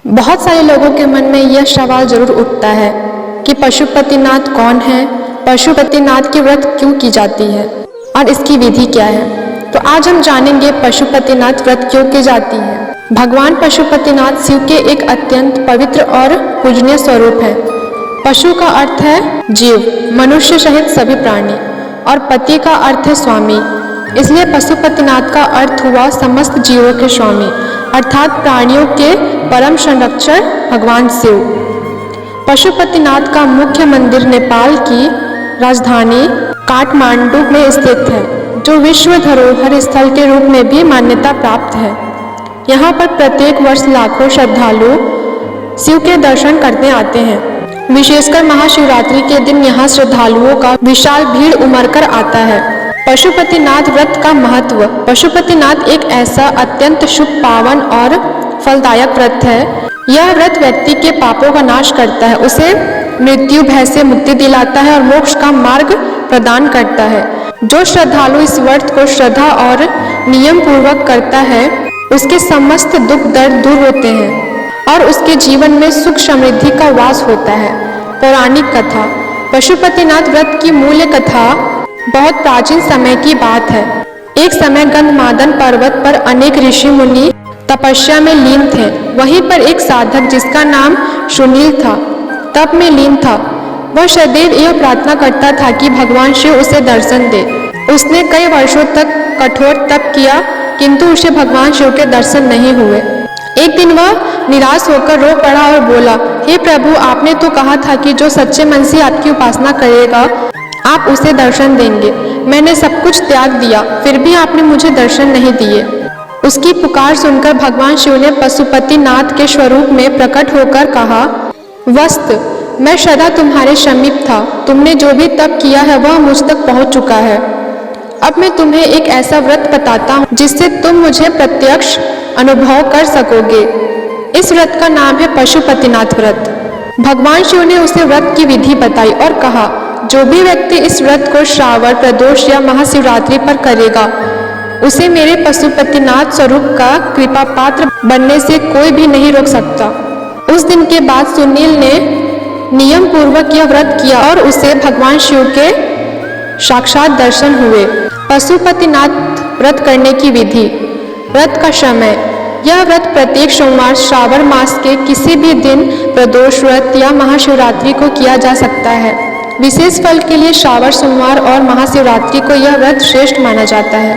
बहुत सारे लोगों के मन में यह सवाल जरूर उठता है कि पशुपतिनाथ कौन है, पशुपतिनाथ की व्रत क्यों की जाती है और इसकी विधि क्या है। तो आज हम जानेंगे पशुपतिनाथ व्रत क्यों की जाती है। भगवान पशुपतिनाथ शिव के एक अत्यंत पवित्र और पूजनीय स्वरूप है। पशु का अर्थ है जीव, मनुष्य सहित सभी प्राणी, और पति का अर्थ है स्वामी। इसलिए पशुपतिनाथ का अर्थ हुआ समस्त जीवों के स्वामी, अर्थात प्राणियों के परम संरक्षक भगवान शिव। पशुपतिनाथ का मुख्य मंदिर नेपाल की राजधानी काठमांडू में स्थित है, जो विश्व धरोहर स्थल के रूप में भी मान्यता प्राप्त है। यहाँ पर प्रत्येक वर्ष लाखों श्रद्धालु शिव के दर्शन करने आते हैं। विशेषकर महाशिवरात्रि के दिन यहाँ श्रद्धालुओं का विशाल भीड़ उमड़ कर आता है। पशुपतिनाथ व्रत का महत्व। पशुपतिनाथ एक ऐसा अत्यंत शुभ, पावन और फलदायक व्रत है। यह व्रत व्यक्ति के पापों का नाश करता है, उसे मृत्यु भय से मुक्ति दिलाता है और मोक्ष का मार्ग प्रदान करता है। जो श्रद्धालु इस व्रत को श्रद्धा और नियम पूर्वक करता है, उसके समस्त दुख दर्द दूर होते हैं और उसके जीवन में सुख समृद्धि का वास होता है। पौराणिक कथा। पशुपतिनाथ व्रत की मूल कथा बहुत प्राचीन समय की बात है। एक समय गंधमादन पर्वत पर अनेक ऋषि मुनि तपस्या में लीन थे। वहीं पर एक साधक जिसका नाम सुनील था, तप में लीन था। वह सदैव यह प्रार्थना करता था कि भगवान शिव उसे दर्शन दे। उसने कई वर्षों तक कठोर तप किया, किंतु उसे भगवान शिव के दर्शन नहीं हुए। एक दिन वह निराश होकर रो पड़ा और बोला, हे प्रभु, आपने तो कहा था कि जो सच्चे मन से आपकी उपासना करेगा आप उसे दर्शन देंगे। मैंने सब कुछ त्याग दिया, फिर भी आपने मुझे दर्शन नहीं दिए। उसकी पुकार सुनकर भगवान शिव ने पशुपतिनाथ के स्वरूप में प्रकट होकर कहा, वस्त, मैं सदा तुम्हारे समीप था। तुमने जो भी तप किया है वह मुझ तक पहुंच चुका है। अब मैं तुम्हें एक ऐसा व्रत बताता हूँ जिससे तुम मुझे प्रत्यक्ष अनुभव कर सकोगे। इस व्रत का नाम है पशुपतिनाथ व्रत। भगवान शिव ने उसे व्रत की विधि बताई और कहा, जो भी व्यक्ति इस व्रत को श्रावण, प्रदोष या महाशिवरात्रि पर करेगा, उसे मेरे पशुपतिनाथ स्वरूप का कृपा पात्र बनने से कोई भी नहीं रोक सकता। उस दिन के बाद सुनील ने नियम पूर्वक यह व्रत किया और उसे भगवान शिव के साक्षात दर्शन हुए। पशुपतिनाथ व्रत करने की विधि। व्रत का समय। यह व्रत प्रत्येक सोमवार श्रावण मास के किसी भी दिन, प्रदोष व्रत या महाशिवरात्रि को किया जा सकता है। विशेष फल के लिए श्रावण सोमवार और महाशिवरात्रि को यह व्रत श्रेष्ठ माना जाता है।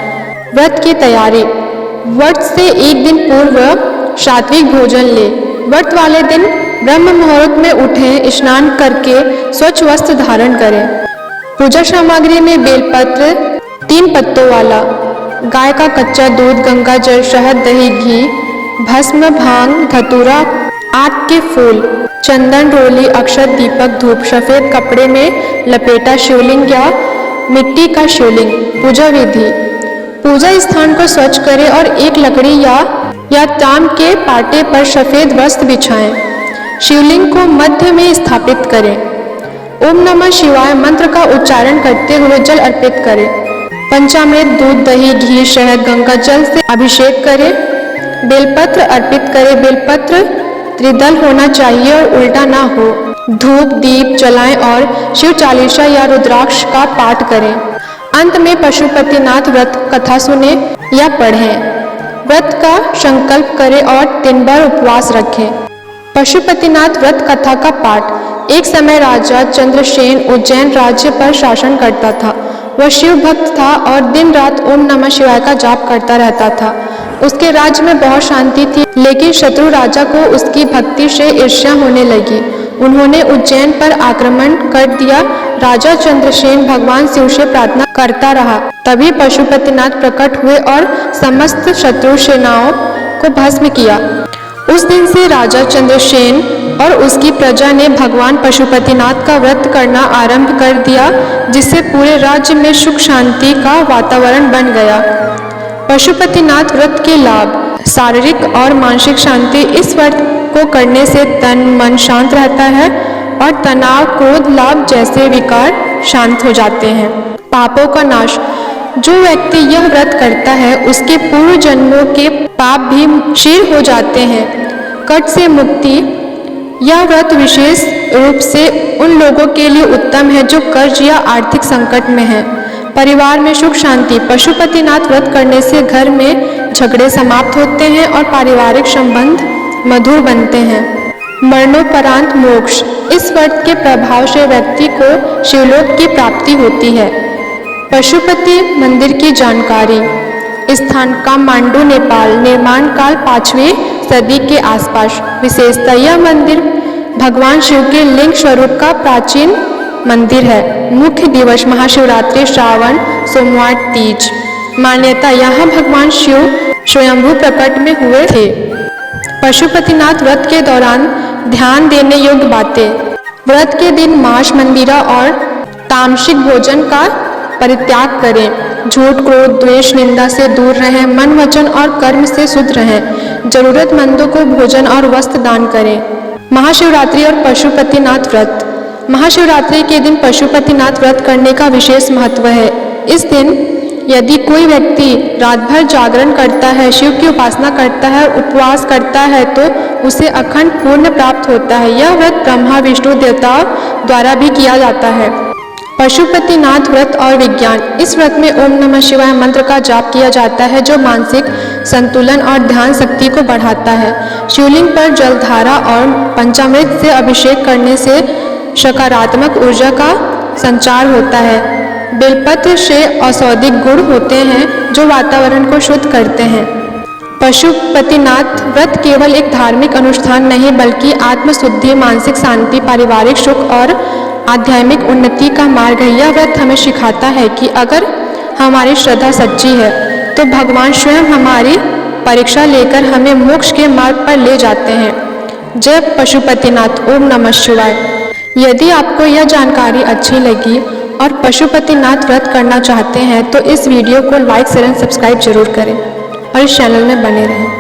व्रत की तैयारी। व्रत से एक दिन पूर्व सात्विक भोजन ले। व्रत वाले दिन ब्रह्म मुहूर्त में उठें, स्नान करके स्वच्छ वस्त्र धारण करें। पूजा सामग्री में बेलपत्र 3 पत्तों वाला, गाय का कच्चा दूध, गंगा जल, शहद, दही, घी, भस्म, भांग, धतूरा, आक के फूल, चंदन, रोली, अक्षत, दीपक, धूप, सफेद कपड़े में लपेटा शिवलिंग या मिट्टी का शिवलिंग। पूजा विधि। पूजा स्थान को स्वच्छ करें और एक लकड़ी या ताम के पाटे पर सफेद वस्त्र बिछाएं। शिवलिंग को मध्य में स्थापित करें। ओम नमः शिवाय मंत्र का उच्चारण करते हुए जल अर्पित करें। पंचामृत, दूध, दही, घी, शहद, गंगा जल से अभिषेक करें। बेलपत्र अर्पित करें। बेलपत्र त्रिदल होना चाहिए और उल्टा ना हो। धूप दीप जलाएं और शिव चालीसा या रुद्राक्ष का पाठ करें। अंत में पशुपतिनाथ व्रत कथा सुने या पढ़ें। व्रत का संकल्प करें और 3 बार उपवास रखें। पशुपतिनाथ व्रत कथा का पाठ। एक समय राजा चंद्रसेन उज्जैन राज्य पर शासन करता था। वह शिव भक्त था और दिन रात ओम नमः शिवाय का जाप करता रहता था। उसके राज्य में बहुत शांति थी, लेकिन शत्रु राजा को उसकी भक्ति से ईर्ष्या होने लगी। उन्होंने उज्जैन पर आक्रमण कर दिया। राजा चंद्रसेन भगवान शिव से प्रार्थना करता रहा। तभी पशुपतिनाथ प्रकट हुए और समस्त शत्रु सेनाओं को भस्म किया। उस दिन से राजा चंद्रसेन और उसकी प्रजा ने भगवान पशुपतिनाथ का व्रत करना आरंभ कर दिया, जिससे पूरे राज्य में सुख शांति का वातावरण बन गया। पशुपतिनाथ व्रत के लाभ। शारीरिक और मानसिक शांति। इस व्रत को करने से तन मन शांत रहता है और तनाव, क्रोध, लाभ जैसे विकार शांत हो जाते हैं। पापों का नाश। जो व्यक्ति यह व्रत करता है उसके पूर्व जन्मों के पाप भी क्षीण हो जाते हैं। संकट से मुक्ति। यह व्रत विशेष रूप से उन लोगों के लिए उत्तम है जो कर्ज या आर्थिक संकट में हैं। परिवार में सुख शांति। पशुपतिनाथ व्रत करने से घर में झगड़े समाप्त होते हैं और पारिवारिक संबंध मधुर बनते हैं। मरणोपरांत मोक्ष। इस व्रत के प्रभाव से व्यक्ति को शिवलोक की प्राप्ति होती है। पशुपति मंदिर की जानकारी। स्थान काठमांडू, नेपाल। निर्माण काल 5वीं सदी के आसपास। विशेषता, यह मंदिर भगवान शिव के लिंग स्वरूप का प्राचीन मंदिर है। मुख्य दिवस महाशिवरात्रि, श्रावण सोमवार, तीज। मान्यता, यहाँ भगवान शिव स्वयंभू प्रकट में हुए थे। पशुपतिनाथ व्रत के दौरान ध्यान देने योग्य बातें। व्रत के दिन मांस, मंदिरा और तामसिक भोजन का परित्याग करें। झूठ, क्रोध, द्वेष, निंदा से दूर रहें। मन, वचन और कर्म से शुद्ध रहें। जरूरतमंदों को भोजन और वस्त्र दान करें। महाशिवरात्रि और पशुपतिनाथ व्रत। महाशिवरात्रि के दिन पशुपतिनाथ व्रत करने का विशेष महत्व है। इस दिन यदि कोई व्यक्ति रात भर जागरण करता है, शिव की उपासना करता है और उपवास करता है तो उसे अखंड पुण्य प्राप्त होता है। यह व्रत ब्रह्मा विष्णु देवताओं द्वारा भी किया जाता है। पशुपतिनाथ व्रत और विज्ञान। इस व्रत में ओम नमः शिवाय मंत्र का जाप किया जाता है जो मानसिक संतुलन और ध्यान शक्ति को बढ़ाता है। शिवलिंग पर जलधारा और पंचामृत से अभिषेक करने से सकारात्मक ऊर्जा का संचार होता है। बेलपत्र से औषधिक गुण होते हैं जो वातावरण को शुद्ध करते हैं। पशुपतिनाथ व्रत केवल एक धार्मिक अनुष्ठान नहीं बल्कि आत्मशुद्धि, मानसिक शांति, पारिवारिक सुख और आध्यात्मिक उन्नति का मार्ग है। यह व्रत हमें सिखाता है कि अगर हमारी श्रद्धा सच्ची है तो भगवान स्वयं हमारी परीक्षा लेकर हमें मोक्ष के मार्ग पर ले जाते हैं। जय पशुपतिनाथ। ओम नमः शिवाय। यदि आपको यह जानकारी अच्छी लगी और पशुपतिनाथ व्रत करना चाहते हैं तो इस वीडियो को लाइक, शेयर एंड सब्सक्राइब जरूर करें और इस चैनल में बने रहें।